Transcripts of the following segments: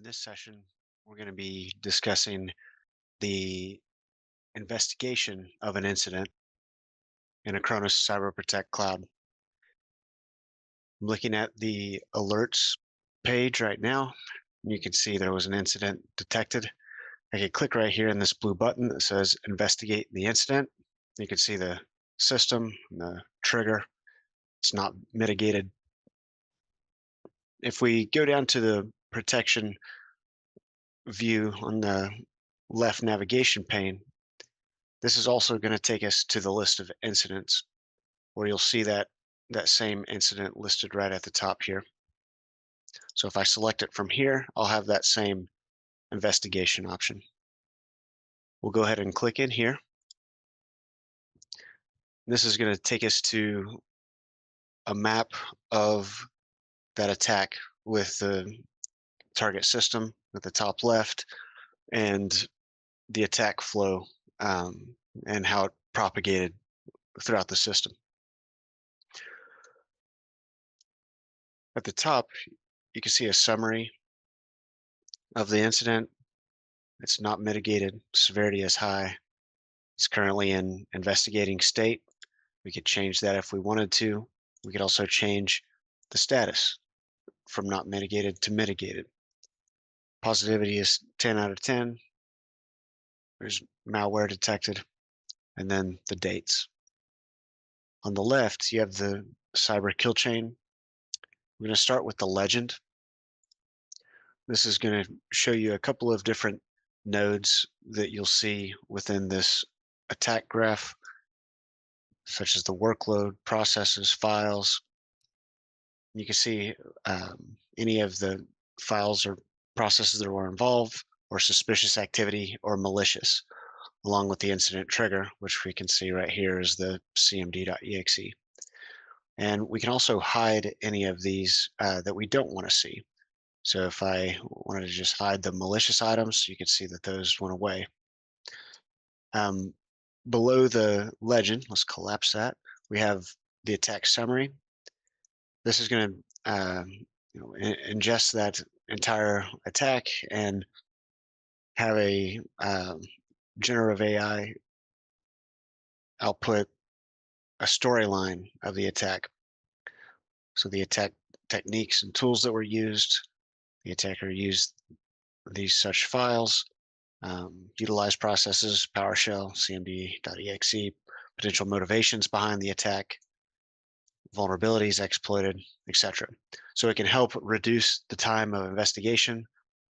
this session, we're going to be discussing the investigation of an incident in Acronis Cyber Protect Cloud. I'm looking at the alerts page right now. You can see there was an incident detected. I can click right here in this blue button that says investigate the incident. You can see the system, and the trigger. It's not mitigated. If we go down to the protection view on the left navigation pane, this is also going to take us to the list of incidents where you'll see that same incident listed right at the top here. So if I select it from here, I'll have that same investigation option. We'll go ahead and click in here. This is going to take us to a map of that attack with the target system at the top left and the attack flow, and how it propagated throughout the system. At the top, you can see a summary of the incident. It's not mitigated. Severity is high. It's currently in investigating state. We could change that if we wanted to. We could also change the status from not mitigated to mitigated. Positivity is 10 out of 10. There's malware detected, and then the dates. On the left, you have the cyber kill chain. We're going to start with the legend. This is going to show you a couple of different nodes that you'll see within this attack graph, such as the workload, processes, files. You can see any of the files or processes that were involved, or suspicious activity, or malicious, along with the incident trigger, which we can see right here is the cmd.exe. And we can also hide any of these that we don't want to see. So if I wanted to just hide the malicious items, you can see that those went away. Below the legend, let's collapse that. We have the attack summary. This is going to ingest that entire attack and have a generative AI output a storyline of the attack. So the attack techniques and tools that were used, the attacker used these such files, utilized processes, PowerShell, cmd.exe, potential motivations behind the attack, vulnerabilities exploited, etc. So it can help reduce the time of investigation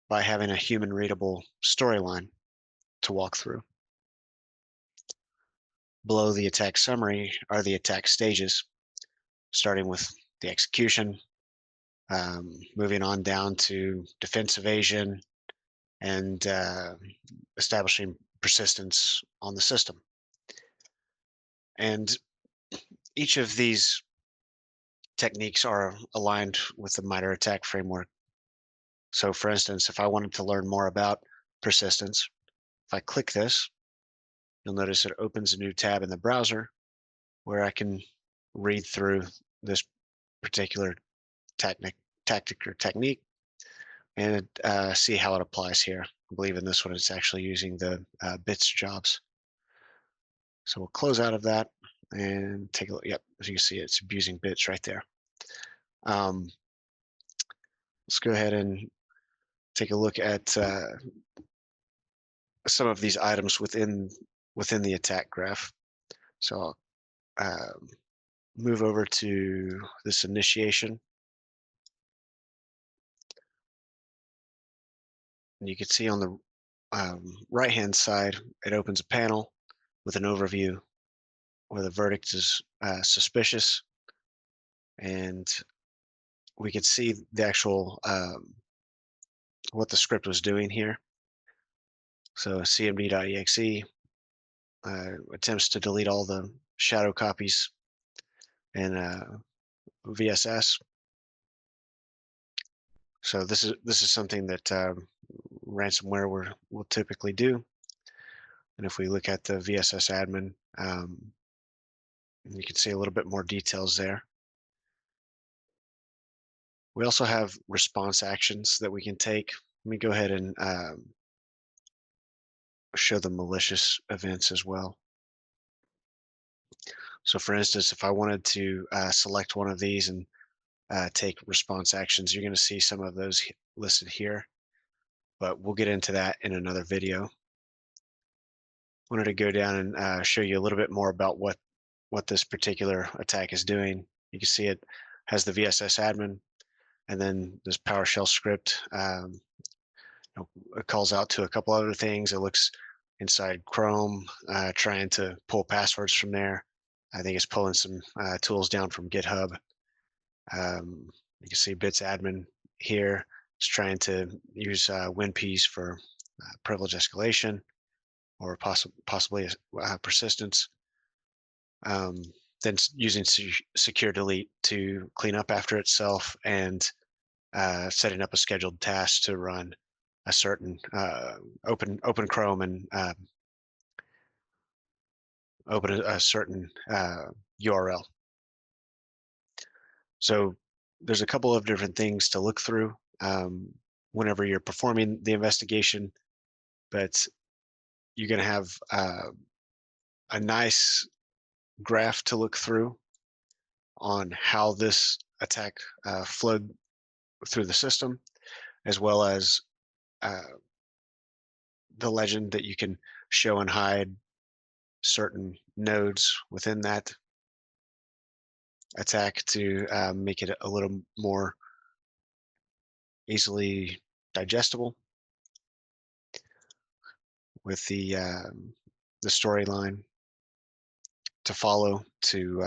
by having a human readable storyline to walk through. Below the attack summary are the attack stages, starting with the execution, moving on down to defense evasion, and establishing persistence on the system. And each of these techniques are aligned with the MITRE ATT&CK framework. So for instance, if I wanted to learn more about persistence, if I click this, you'll notice it opens a new tab in the browser where I can read through this particular tactic or technique and see how it applies here. I believe in this one, it's actually using the bits jobs. So we'll close out of that and take a look. Yep, as you can see, it's abusing bits right there. Let's go ahead and take a look at some of these items within the attack graph. So I'll move over to this initiation. And you can see on the right-hand side, it opens a panel with an overview where the verdict is suspicious. And we could see the actual what the script was doing here. So cmd.exe attempts to delete all the shadow copies in VSS. So this is something that ransomware will typically do. And if we look at the VSS admin, you can see a little bit more details there. We also have response actions that we can take let me go ahead and show the malicious events as well. So for instance, if I wanted to select one of these and take response actions, you're going to see some of those listed here, but we'll get into that in another video. Wanted to go down and show you a little bit more about what this particular attack is doing. You can see it has the VSS admin, and then this PowerShell script. It calls out to a couple other things. It looks inside Chrome, trying to pull passwords from there. I think it's pulling some tools down from GitHub. You can see Bits admin here. It's trying to use WinPs for privilege escalation or possibly persistence. Um, then using secure delete to clean up after itself, and setting up a scheduled task to run a certain open Chrome and open a certain URL. So there's a couple of different things to look through whenever you're performing the investigation, but you're going to have a nice graph to look through on how this attack flowed through the system, as well as uh, the legend that you can show and hide certain nodes within that attack to make it a little more easily digestible with the storyline to follow to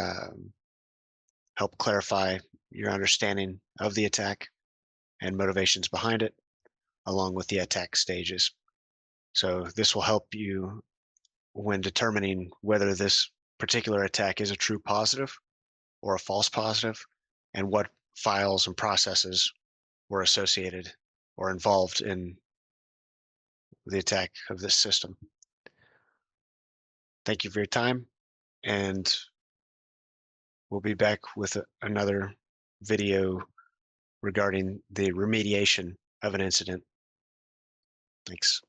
help clarify your understanding of the attack and motivations behind it, along with the attack stages. So this will help you when determining whether this particular attack is a true positive or a false positive, and what files and processes were associated or involved in the attack of this system. Thank you for your time, and we'll be back with another video regarding the remediation of an incident. Thanks.